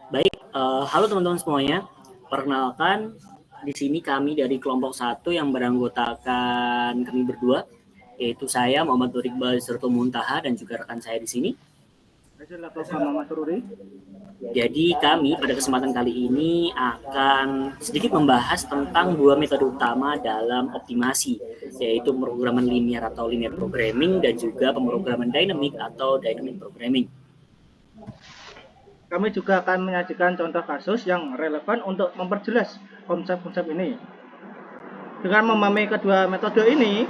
Baik, halo teman-teman semuanya. Perkenalkan, di sini kami dari kelompok 1 yang beranggotakan kami berdua, yaitu saya Muhammad Nur Iqbal Sertul Muntaha dan juga rekan saya di sini. Saya adalah Muhammad Sururi. Jadi kami pada kesempatan kali ini akan sedikit membahas tentang dua metode utama dalam optimasi, yaitu pemrograman linear atau linear programming dan juga pemrograman dynamic atau dynamic programming. Kami juga akan menyajikan contoh kasus yang relevan untuk memperjelas konsep-konsep ini. Dengan memahami kedua metode ini,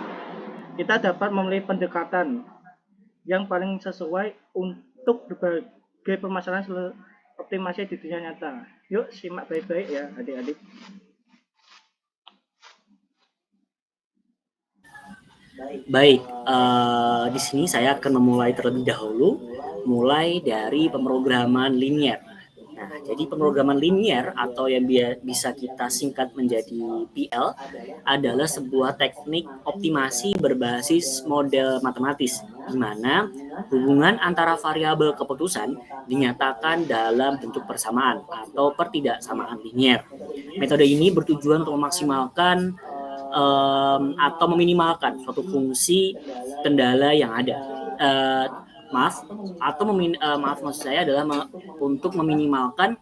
kita dapat memilih pendekatan yang paling sesuai untuk berbagai permasalahan optimasi di dunia nyata. Yuk simak baik-baik ya adik-adik. Baik, di sini saya akan memulai terlebih dahulu, mulai dari pemrograman linear. Nah, jadi pemrograman linear atau yang bisa kita singkat menjadi PL adalah sebuah teknik optimasi berbasis model matematis, di mana hubungan antara variabel keputusan dinyatakan dalam bentuk persamaan atau pertidaksamaan linear. Metode ini bertujuan untuk memaksimalkan atau meminimalkan suatu fungsi kendala yang ada. Maaf, maaf maksud saya adalah untuk meminimalkan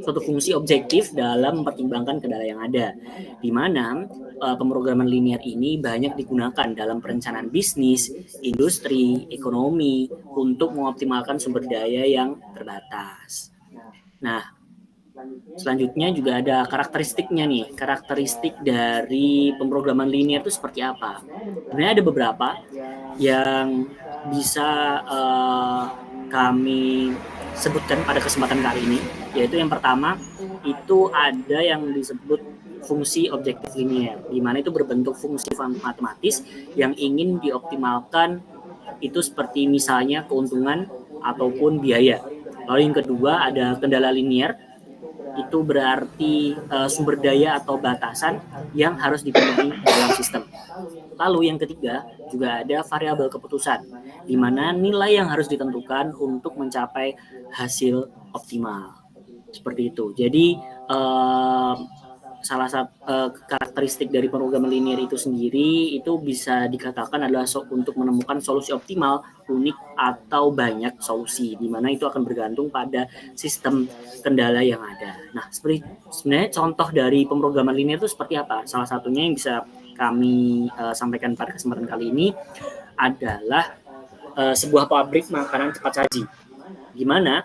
suatu fungsi objektif dalam mempertimbangkan kendala yang ada, di mana pemrograman linear ini banyak digunakan dalam perencanaan bisnis, industri, ekonomi untuk mengoptimalkan sumber daya yang terbatas. Nah, selanjutnya juga ada karakteristiknya nih. Karakteristik dari pemrograman linear itu seperti apa? Sebenarnya ada beberapa yang bisa kami sebutkan pada kesempatan kali ini, yaitu yang pertama itu ada yang disebut fungsi objektif linear, di mana itu berbentuk fungsi matematis yang ingin dioptimalkan, itu seperti misalnya keuntungan ataupun biaya. Lalu yang kedua ada kendala linear, itu berarti sumber daya atau batasan yang harus dipenuhi dalam sistem. Lalu yang ketiga juga ada variabel keputusan, di mana nilai yang harus ditentukan untuk mencapai hasil optimal. Seperti itu. Jadi salah satu karakteristik dari pemrograman linear itu sendiri itu bisa dikatakan adalah untuk menemukan solusi optimal, unik atau banyak solusi, di mana itu akan bergantung pada sistem kendala yang ada. Nah, sebenarnya contoh dari pemrograman linear itu seperti apa? Salah satunya yang bisa kami sampaikan pada kesempatan kali ini adalah sebuah pabrik makanan cepat saji, di mana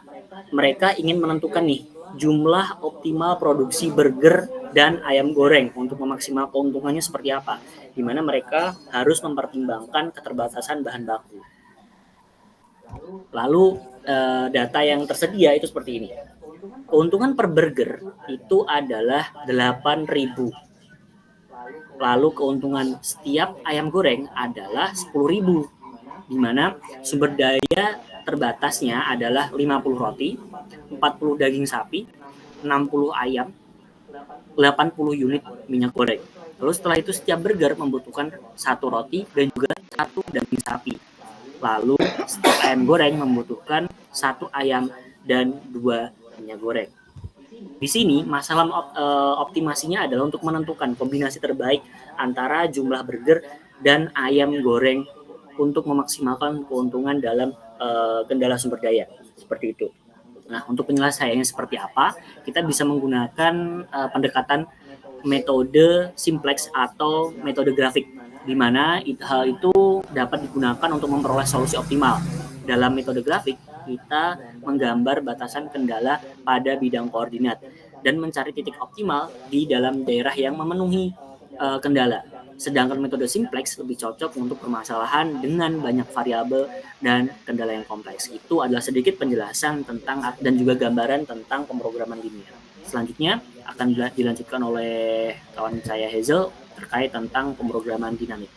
mereka ingin menentukan nih jumlah optimal produksi burger dan ayam goreng untuk memaksimal keuntungannya seperti apa, di mana mereka harus mempertimbangkan keterbatasan bahan baku. Lalu data yang tersedia itu seperti ini. Keuntungan per burger itu adalah 8.000. Lalu keuntungan setiap ayam goreng adalah 10.000, di mana sumber daya terbatasnya adalah 50 roti, 40 daging sapi, 60 ayam, 80 unit minyak goreng. Lalu setelah itu setiap burger membutuhkan satu roti dan juga satu daging sapi. Lalu setiap ayam goreng membutuhkan satu ayam dan dua minyak goreng. Di sini masalah optimasinya adalah untuk menentukan kombinasi terbaik antara jumlah burger dan ayam goreng untuk memaksimalkan keuntungan dalam kendala sumber daya, seperti itu. Nah, untuk penyelesaiannya seperti apa? Kita bisa menggunakan pendekatan metode simplex atau metode grafik, di mana hal itu dapat digunakan untuk memperoleh solusi optimal. Dalam metode grafik, kita menggambar batasan kendala pada bidang koordinat dan mencari titik optimal di dalam daerah yang memenuhi kendala. Sedangkan metode simplex lebih cocok untuk permasalahan dengan banyak variabel dan kendala yang kompleks. Itu adalah sedikit penjelasan tentang dan juga gambaran tentang pemrograman linear. Selanjutnya akan dilanjutkan oleh kawan saya Hazel terkait tentang pemrograman dinamik.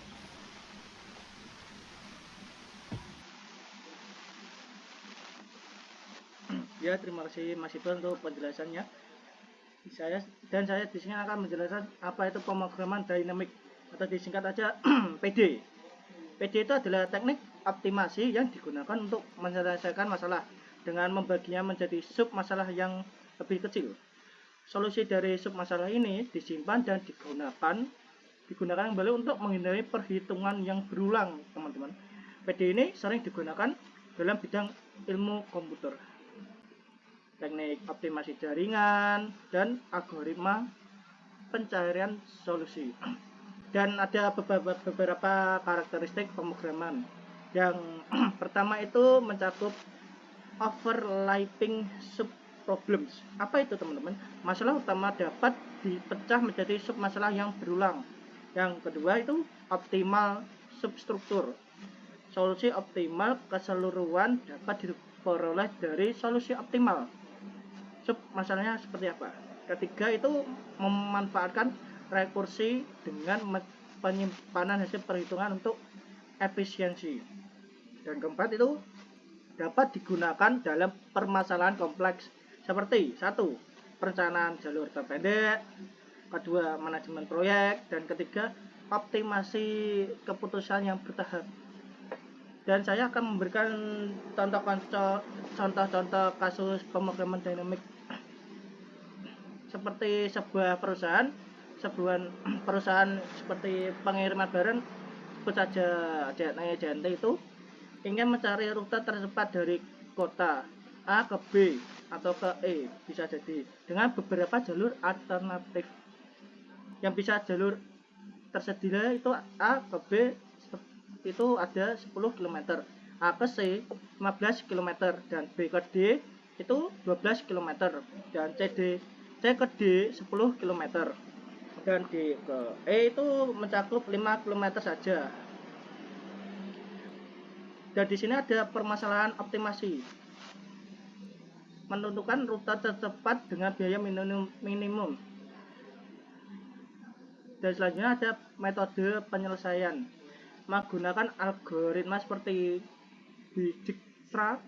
Ya, terima kasih Mas Iqbal untuk penjelasannya. Saya di sini akan menjelaskan apa itu pemrograman dinamik atau disingkat aja PD. PD itu adalah teknik optimasi yang digunakan untuk menyelesaikan masalah dengan membaginya menjadi sub masalah yang lebih kecil. Solusi dari submasalah ini disimpan dan digunakan kembali untuk menghindari perhitungan yang berulang, teman-teman. PD ini sering digunakan dalam bidang ilmu komputer, teknik optimasi jaringan, dan algoritma pencarian solusi. Dan ada beberapa karakteristik pemrograman. Yang pertama itu mencakup overlapping subproblems. Apa itu, teman-teman? Masalah utama dapat dipecah menjadi submasalah yang berulang. Yang kedua itu optimal substruktur. Solusi optimal keseluruhan dapat diperoleh dari solusi optimal. Submasalahnya seperti apa? Ketiga itu memanfaatkan rekursi dengan penyimpanan hasil perhitungan untuk efisiensi. Dan keempat itu dapat digunakan dalam permasalahan kompleks seperti 1. Perencanaan jalur terpendek, kedua manajemen proyek, dan ketiga optimasi keputusan yang bertahap. Dan saya akan memberikan contoh-contoh kasus pemrograman dinamik seperti sebuah perusahaan seperti pengiriman barang, sebut saja JNT itu ingin mencari rute tercepat dari kota A ke B atau ke E, bisa jadi dengan beberapa jalur alternatif. Yang bisa jalur tersedia itu A ke B itu ada 10 km, A ke C 15 km, dan B ke D itu 12 km, dan C ke D 10 km, dan D ke E itu mencakup 5 km saja. Dan di sini ada permasalahan optimasi, menentukan rute tercepat dengan biaya minimum. Dan selanjutnya ada metode penyelesaian, menggunakan algoritma seperti Dijkstra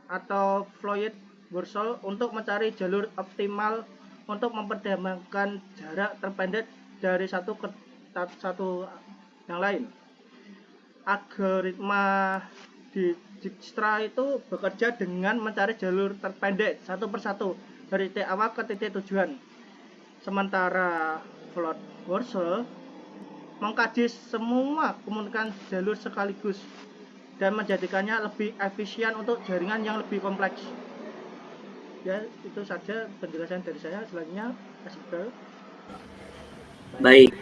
atau Floyd-Warshol untuk mencari jalur optimal untuk mempertimbangkan jarak terpendek dari satu ke satu yang lain. Algoritma Dijkstra itu bekerja dengan mencari jalur terpendek satu persatu dari titik awal ke titik tujuan. Sementara Floyd-Warshol mengkaji semua kemungkinan jalur sekaligus dan menjadikannya lebih efisien untuk jaringan yang lebih kompleks. Ya, itu saja penjelasan dari saya. Selanjutnya, Mas Iqbal. Baik,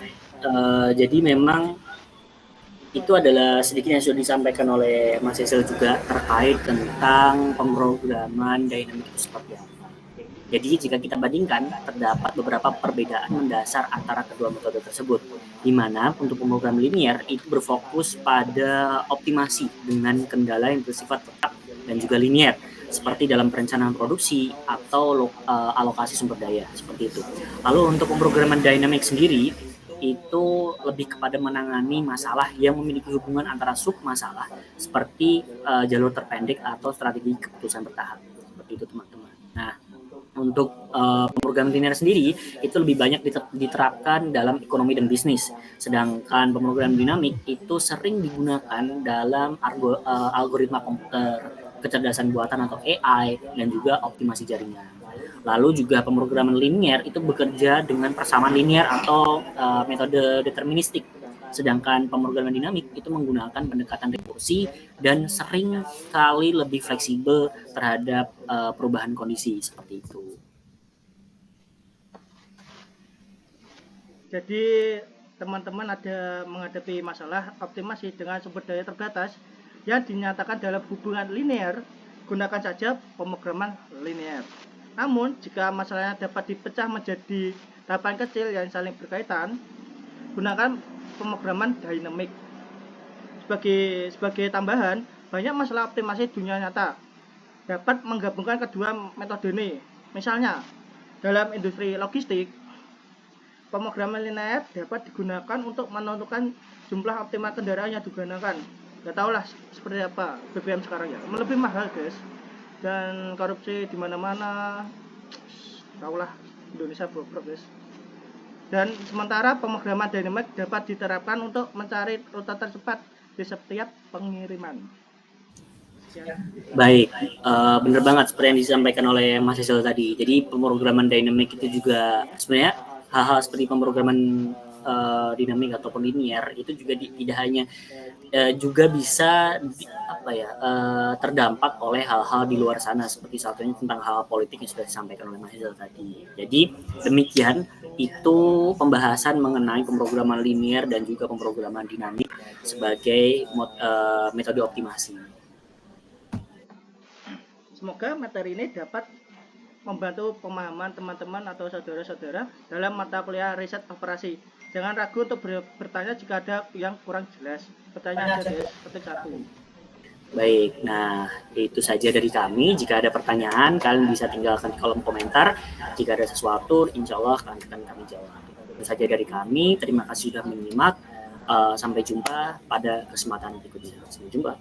jadi memang itu adalah sedikit yang sudah disampaikan oleh Mas Cecil juga terkait tentang pemrograman dynamic itu seperti apa. Jadi jika kita bandingkan, terdapat beberapa perbedaan mendasar antara kedua metode tersebut, di mana untuk pemrograman linear itu berfokus pada optimasi dengan kendala yang bersifat tetap dan juga linear, seperti dalam perencanaan produksi atau alokasi sumber daya, seperti itu. Lalu untuk pemrograman dynamic sendiri, itu lebih kepada menangani masalah yang memiliki hubungan antara sub-masalah, seperti jalur terpendek atau strategi keputusan bertahap, seperti itu, teman-teman. Nah, untuk pemrograman linear sendiri itu lebih banyak diterapkan dalam ekonomi dan bisnis, sedangkan pemrograman dinamik itu sering digunakan dalam algoritma komputer, kecerdasan buatan atau AI, dan juga optimasi jaringan. Lalu juga pemrograman linear itu bekerja dengan persamaan linear atau metode deterministik, sedangkan pemrograman dinamik itu menggunakan pendekatan rekursi dan sering kali lebih fleksibel terhadap perubahan kondisi, seperti itu. Jadi teman-teman ada menghadapi masalah optimasi dengan sumber daya terbatas yang dinyatakan dalam hubungan linear, gunakan saja pemrograman linear. Namun jika masalahnya dapat dipecah menjadi tahapan kecil yang saling berkaitan, gunakan pemrograman dynamic. Sebagai tambahan, banyak masalah optimasi dunia nyata dapat menggabungkan kedua metode ini. Misalnya, dalam industri logistik, pemrograman linear dapat digunakan untuk menentukan jumlah optimal kendaraan yang digunakan. Gak tau lah seperti apa BBM sekarang ya, lebih mahal guys, dan korupsi di mana-mana. Tau lah, Indonesia bobrok guys. Dan sementara pemrograman dynamic dapat diterapkan untuk mencari rute tercepat di setiap pengiriman. Baik, benar banget seperti yang disampaikan oleh Mas Hazel tadi. Jadi pemrograman dynamic itu juga sebenarnya hal-hal seperti pemrograman dinamik ataupun linear itu juga tidak hanya juga bisa terdampak oleh hal-hal di luar sana, seperti satunya tentang hal politik yang sudah disampaikan oleh Mas Hazel tadi. Jadi demikian itu pembahasan mengenai pemrograman linear dan juga pemrograman dinamik sebagai metode optimasi. Semoga materi ini dapat membantu pemahaman teman-teman atau saudara-saudara dalam mata kuliah riset operasi. Jangan ragu untuk bertanya jika ada yang kurang jelas. Pertanyaan aja, ketik 1. Baik, nah itu saja dari kami. Jika ada pertanyaan, kalian bisa tinggalkan di kolom komentar. Jika ada sesuatu, insya Allah akan kami jawab. Itu saja dari kami. Terima kasih sudah menyimak. Sampai jumpa pada kesempatan berikutnya. Sampai jumpa.